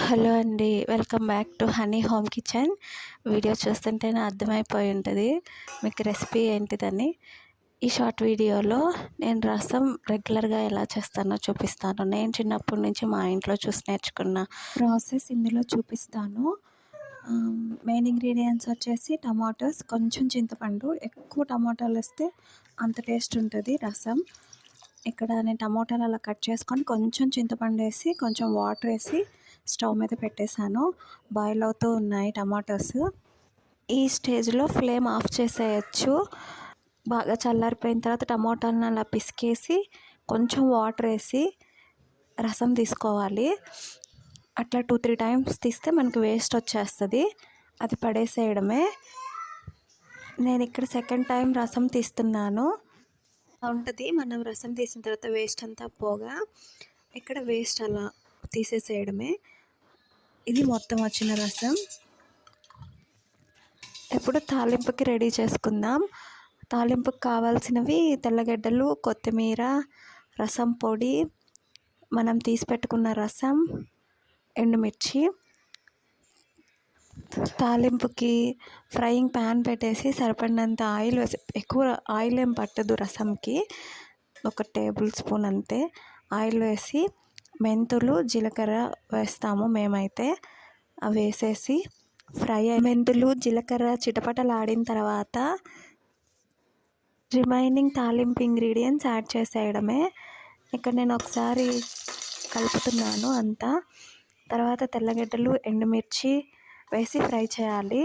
Hello అండి, welcome back to honey home kitchen. Video చూస్తుంటేనే అర్థమైపోయి ఉంటుంది మీకు రెసిపీ ఏంటిదని. ఈ షార్ట్ వీడియోలో నేను రసం రెగ్యులర్గా ఎలా చేస్తానో చూపిస్తాను. నేను చిన్నప్పటి నుంచి మా ఇంట్లో చూసి నేర్చుకున్న ప్రాసెస్ ఇందులో చూపిస్తాను. మెయిన్ ఇంగ్రీడియంట్స్ వచ్చేసి టమాటోస్, కొంచెం చింతపండు. ఎక్కువ టమాటాలు వేస్తే అంత టేస్ట్ ఉంటుంది రసం. ఇక్కడ నేను టమాటాలు అలా కట్ చేసుకొని కొంచెం చింతపండు వేసి కొంచెం వాటర్ వేసి స్టవ్ మీద పెట్టేశాను. బాయిల్ అవుతూ ఉన్నాయి టమాటోస్. ఈ స్టేజ్లో ఫ్లేమ్ ఆఫ్ చేసేయచ్చు. బాగా చల్లారిపోయిన తర్వాత టమాటాలను అలా పిసికేసి కొంచెం వాటర్ వేసి రసం తీసుకోవాలి. అట్లా 2-3 టైమ్స్ తీస్తే మనకి వేస్ట్ వచ్చేస్తుంది, అది పడేసేయడమే. నేను ఇక్కడ సెకండ్ టైం రసం తీస్తున్నాను. ఉంటుంది మనం రసం తీసిన తర్వాత వేస్ట్ అంతా పోగా, ఇక్కడ వేస్ట్ అలా తీసేసేయడమే. ఇది మొత్తం వచ్చిన రసం. ఇప్పుడు తాలింపుకి రెడీ చేసుకుందాం. తాలింపుకి కావాల్సినవి తెల్లగడ్డలు, కొత్తిమీర, రసం పొడి, మనం తీసి పెట్టుకున్న రసం, ఎండుమిర్చి. తాలింపుకి ఫ్రైయింగ్ ప్యాన్ పెట్టేసి సరిపడినంత ఆయిల్ వేసి, ఎక్కువ ఆయిల్ ఏం పట్టదు రసంకి, 1 టేబుల్ స్పూన్ అంతే ఆయిల్ వేసి మెంతులు, జీలకర్ర వేస్తాము మేమైతే. అవి వేసేసి మెంతులు, జీలకర్ర చిటపటలాడిన తర్వాత రిమైనింగ్ తాలింపు ఇంగ్రీడియంట్స్ యాడ్ చేసేయడమే. ఇక్కడ నేను ఒకసారి కలుపుతున్నాను అంతా. తర్వాత తెల్లగడ్డలు, ఎండుమిర్చి వేసి ఫ్రై చేయాలి.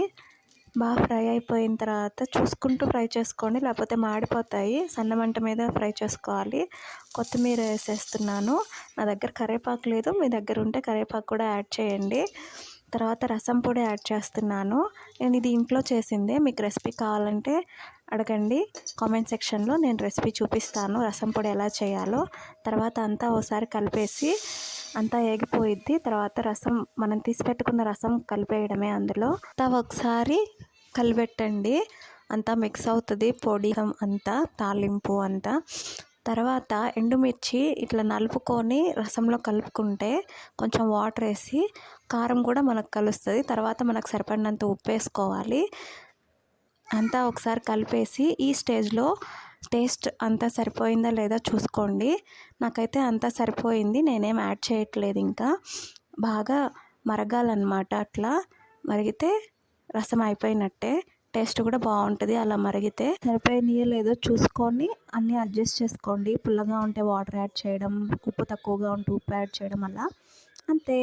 బాగా ఫ్రై అయిపోయిన తర్వాత చూసుకుంటూ ఫ్రై చేసుకోండి, లేకపోతే మాడిపోతాయి. సన్నమంట మీద ఫ్రై చేసుకోవాలి. కొత్తిమీర వేసేస్తున్నాను. నా దగ్గర కరివేపాకు లేదు, మీ దగ్గర ఉంటే కరివేపాకు కూడా యాడ్ చేయండి. తర్వాత రసం పొడి యాడ్ చేస్తున్నాను. నేను ఇది ఇంట్లో చేసిందే, మీకు రెసిపీ కావాలంటే అడగండి కామెంట్ సెక్షన్లో, నేను రెసిపీ చూపిస్తాను రసం పొడి ఎలా చేయాలో. తర్వాత అంతా ఒకసారి కలిపేసి అంతా ఏగిపోయిద్ది. తర్వాత రసం, మనం తీసి పెట్టుకున్న రసం కలిపేయడమే అందులో. ఒకసారి కలిపెట్టండి, అంతా మిక్స్ అవుతుంది పొడి అంతా, తాలింపు అంతా. తర్వాత ఎండుమిర్చి ఇట్లా నలుపుకొని రసంలో కలుపుకుంటే కొంచెం వాటర్ వేసి కారం కూడా మనకు కలుస్తుంది. తర్వాత మనకు సరిపడినంత ఉప్పు వేసుకోవాలి. అంతా ఒకసారి కలిపేసి ఈ స్టేజ్లో టేస్ట్ అంతా సరిపోయిందా లేదా చూసుకోండి. నాకైతే అంతా సరిపోయింది, నేనేం యాడ్ చేయట్లేదు. ఇంకా బాగా మరగాలన్నమాట. అట్లా మరిగితే రసం అయిపోయినట్టే. టేస్ట్ కూడా బాగుంటుంది అలా మరిగితే. సరిపోయినాయో లేదో చూసుకొని అన్నీ అడ్జస్ట్ చేసుకోండి. పుల్లగా ఉంటే వాటర్ యాడ్ చేయడం, ఉప్పు తక్కువగా ఉంటే ఉప్పు యాడ్ చేయడం, అలా అంతే.